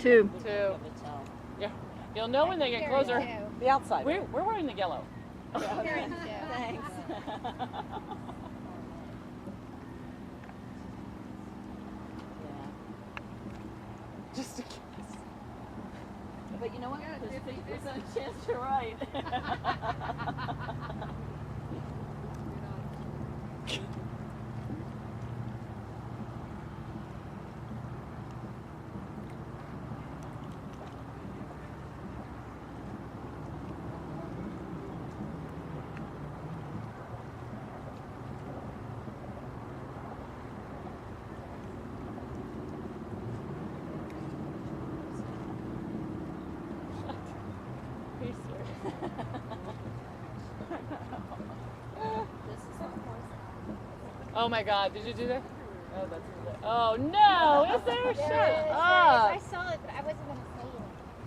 Two. Yeah. You'll know when they get closer. The outside. We're wearing the yellow. Thanks. Just a kiss. But you know what? There's 50% chance you're right. Are you serious? Oh my God! Did you do that? Oh, that's. Oh no! Is there? Shut up! I saw it, but I wasn't going to say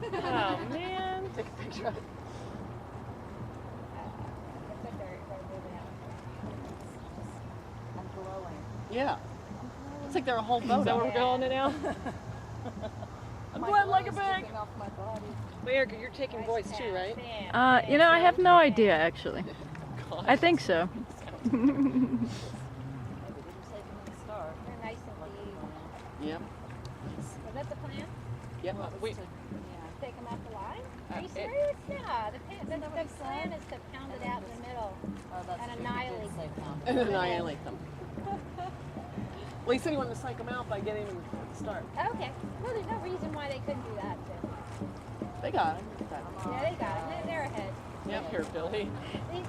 anything. Oh man! Take a picture of it. I'm glowing. Yeah. It's like they're a whole boat. Is that what we're calling it now? I'm glad like a bag. Off my body. Well, Erica, you're taking voice too, right? You know, I have no idea actually. God. I think so. Maybe they just say from the start. They're nice and deep. Yep. Was that the plan? Yep. We, Take them off the line? Are you it- serious? Yeah. The plan is to pound it out in the middle. Oh, that's And true. annihilate You did say pound. And then annihilate them. Well, he said he wanted to psych them out by getting them to start. Okay. Well, there's no reason why they couldn't do that, too. They got it. Yeah, they got it. They're ahead. Yep, here, Billy.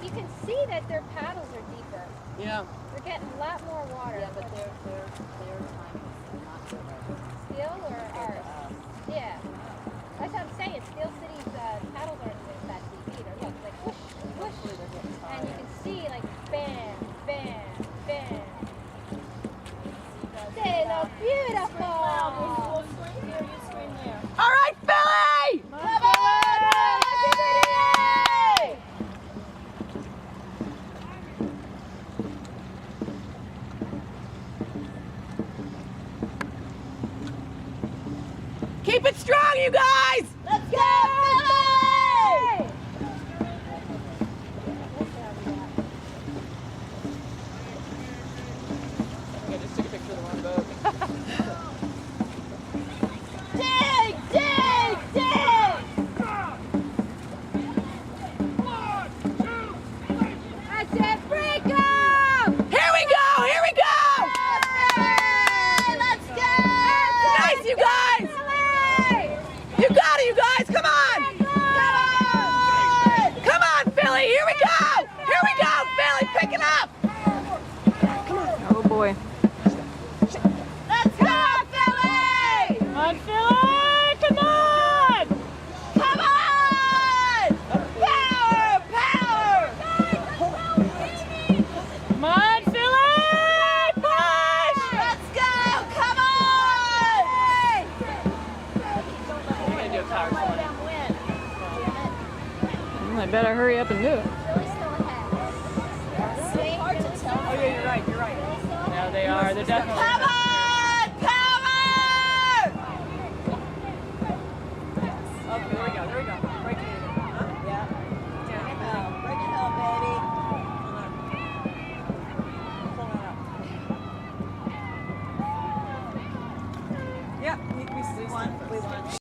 You can see that their paddles are deeper. Yeah. They're getting a lot more water. Yeah, but their time is not good right Steel or now. ours? Yeah. That's what I'm saying. Steel City's paddles aren't that deep either. Look, like whoosh, whoosh. Hopefully they're getting And you tired. can see like bam, bam, bam. They look beautiful. Here, you scream there. All right, Billy! Come on, everybody! Keep it strong, you guys! Let's go, Billy! I just took a picture of the wrong boat. Dig, dig, dig! That's it, break up! Here we go! Here we go! Let's go! Nice, you guys! You got it, you guys! Come on! Come on, Philly! Here we go! Here we go, Philly! Pick it up! Oh boy. Let's go, Philly! Come on, Philly! Come on! Come on! Power, power! Come on, Philly! Push! Let's go! Come on! We're gonna do a power slam. I better hurry up and do it. Oh, yeah, you're right, you're right. Yeah, they are. They're definitely. Come on! Power! Okay, here we go, here we go. Break it in. Huh? Yeah. Down. Bring it home, baby. Pull that up. Yeah, we We want